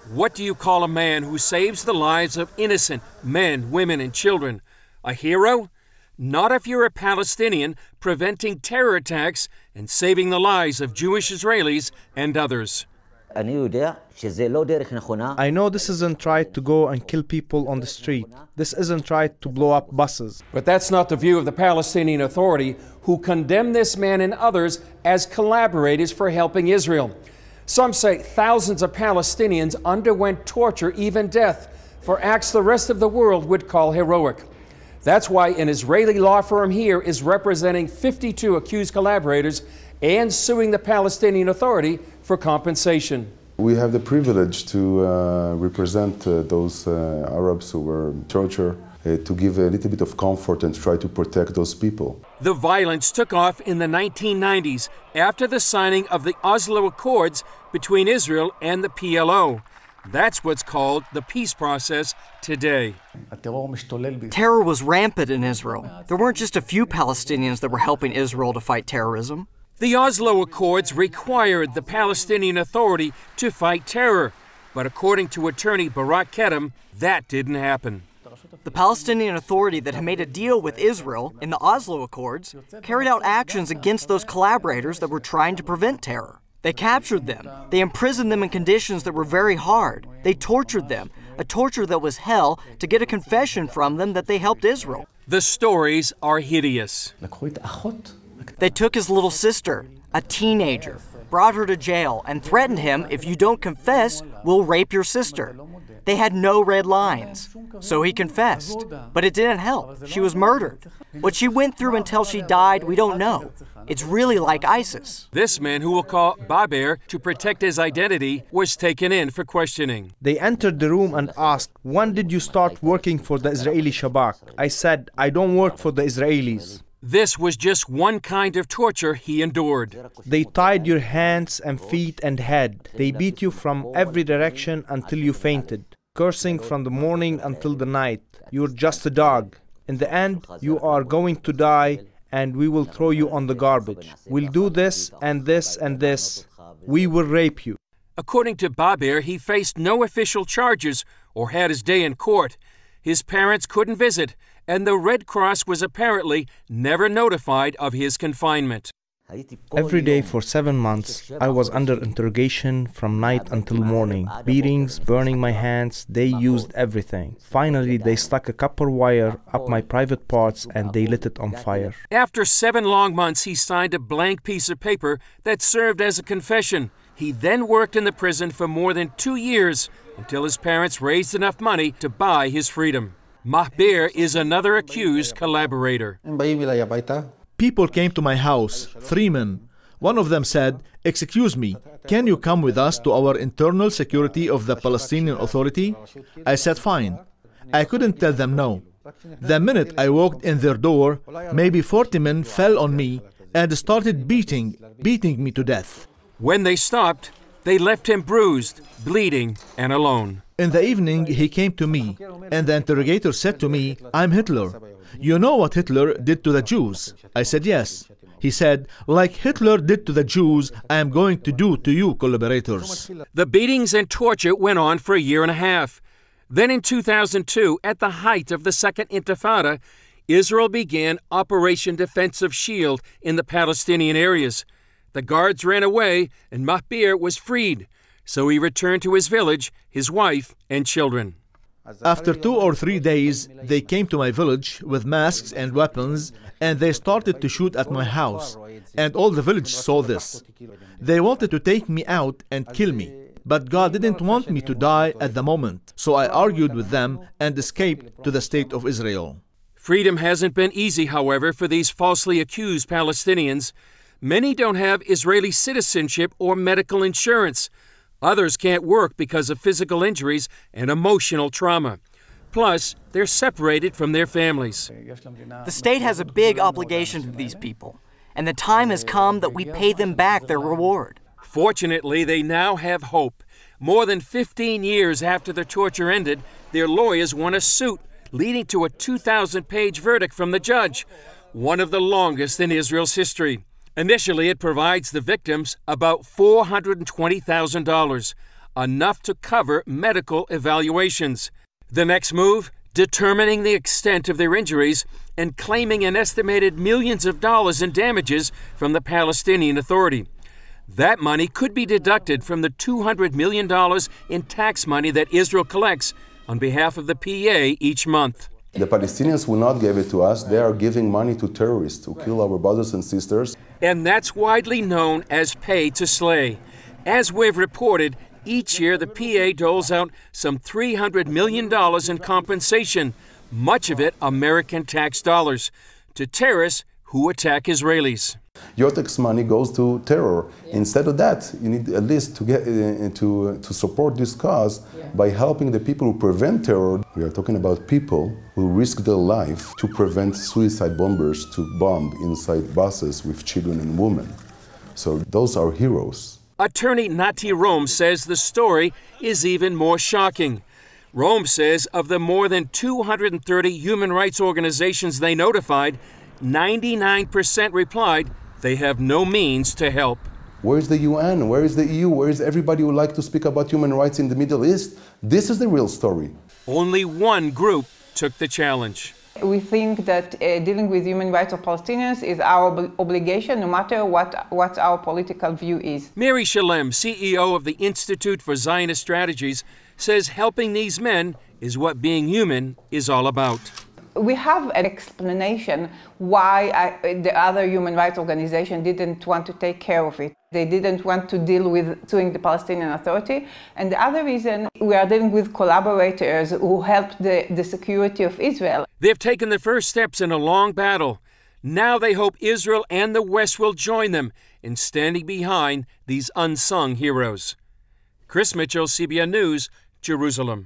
What do you call a man who saves the lives of innocent men, women, and children? A hero? Not if you're a Palestinian preventing terror attacks and saving the lives of Jewish Israelis and others. I know this isn't right to go and kill people on the street. This isn't right to blow up buses. But that's not the view of the Palestinian Authority, who condemn this man and others as collaborators for helping Israel. Some say thousands of Palestinians underwent torture, even death, for acts the rest of the world would call heroic. That's why an Israeli law firm here is representing 52 accused collaborators and suing the Palestinian Authority for compensation. We have the privilege to represent those Arabs who were tortured, to give a little bit of comfort and try to protect those people. The violence took off in the 1990s after the signing of the Oslo Accords between Israel and the PLO. That's what's called the peace process today. Terror was rampant in Israel. There weren't just a few Palestinians that were helping Israel to fight terrorism. The Oslo Accords required the Palestinian Authority to fight terror, but according to attorney Barak Kedem, that didn't happen. The Palestinian Authority that had made a deal with Israel in the Oslo Accords carried out actions against those collaborators that were trying to prevent terror. They captured them. They imprisoned them in conditions that were very hard. They tortured them, a torture that was hell, to get a confession from them that they helped Israel. The stories are hideous. They took his little sister, a teenager, brought her to jail, and threatened him, if you don't confess, we'll rape your sister. They had no red lines. So he confessed. But it didn't help. She was murdered. What she went through until she died, we don't know. It's really like ISIS. This man, who will call Baber to protect his identity, was taken in for questioning. They entered the room and asked, "When did you start working for the Israeli Shabak?" I said, "I don't work for the Israelis." This was just one kind of torture he endured. They tied your hands and feet and head. They beat you from every direction until you fainted, cursing from the morning until the night. You're just a dog. In the end, you are going to die, and we will throw you on the garbage. We'll do this and this and this. We will rape you. According to Baber, he faced no official charges or had his day in court. His parents couldn't visit, and the Red Cross was apparently never notified of his confinement. Every day for 7 months, I was under interrogation from night until morning. Beatings, burning my hands, they used everything. Finally, they stuck a copper wire up my private parts and they lit it on fire. After 7 long months, he signed a blank piece of paper that served as a confession. He then worked in the prison for more than 2 years until his parents raised enough money to buy his freedom. Mahbir is another accused collaborator. People came to my house, 3 men. One of them said, "Excuse me, can you come with us to our internal security of the Palestinian Authority?" I said, "Fine." I couldn't tell them no. The minute I walked in their door, maybe 40 men fell on me and started beating me to death. When they stopped, they left him bruised, bleeding, and alone. In the evening, he came to me, and the interrogator said to me, "I'm Hitler. You know what Hitler did to the Jews?" I said, "Yes." He said, "Like Hitler did to the Jews, I am going to do to you, collaborators." The beatings and torture went on for a year and a half. Then in 2002, at the height of the Second Intifada, Israel began Operation Defensive Shield in the Palestinian areas. The guards ran away, and Mahbir was freed. So he returned to his village, his wife, and children. After 2 or 3 days, they came to my village with masks and weapons, and they started to shoot at my house. And all the village saw this. They wanted to take me out and kill me. But God didn't want me to die at the moment. So I argued with them and escaped to the state of Israel. Freedom hasn't been easy, however, for these falsely accused Palestinians. Many don't have Israeli citizenship or medical insurance. Others can't work because of physical injuries and emotional trauma. Plus, they're separated from their families. The state has a big obligation to these people, and the time has come that we pay them back their reward. Fortunately, they now have hope. More than 15 years after the torture ended, their lawyers won a suit, leading to a 2,000-page verdict from the judge, one of the longest in Israel's history. Initially, it provides the victims about $420,000. enough to cover medical evaluations. The next move, determining the extent of their injuries and claiming an estimated millions of dollars in damages from the Palestinian Authority. That money could be deducted from the $200 million in tax money that Israel collects on behalf of the PA each month. The Palestinians will not give it to us. They are giving money to terrorists to kill our brothers and sisters. And that's widely known as pay to slay. As we've reported, each year the PA doles out some $300 million in compensation, much of it American tax dollars, to terrorists who attack Israelis. Your tax money goes to terror. Instead of that, you need at least to get to support this cause by helping the people who prevent terror. We are talking about people who risk their life to prevent suicide bombers to bomb inside buses with children and women. So those are heroes. Attorney Nati Rome says the story is even more shocking. Rome says of the more than 230 human rights organizations they notified, 99% replied they have no means to help. Where is the UN? Where is the EU? Where is everybody who would like to speak about human rights in the Middle East? This is the real story. Only one group took the challenge. We think that dealing with human rights of Palestinians is our obligation, no matter what our political view is. Mary Shalem, CEO of the Institute for Zionist Strategies, says helping these men is what being human is all about. We have an explanation why the other human rights organization didn't want to take care of it. They didn't want to deal with suing the Palestinian Authority. And the other reason, we are dealing with collaborators who help the security of Israel. They've taken the first steps in a long battle. Now they hope Israel and the West will join them in standing behind these unsung heroes. Chris Mitchell, CBN News, Jerusalem.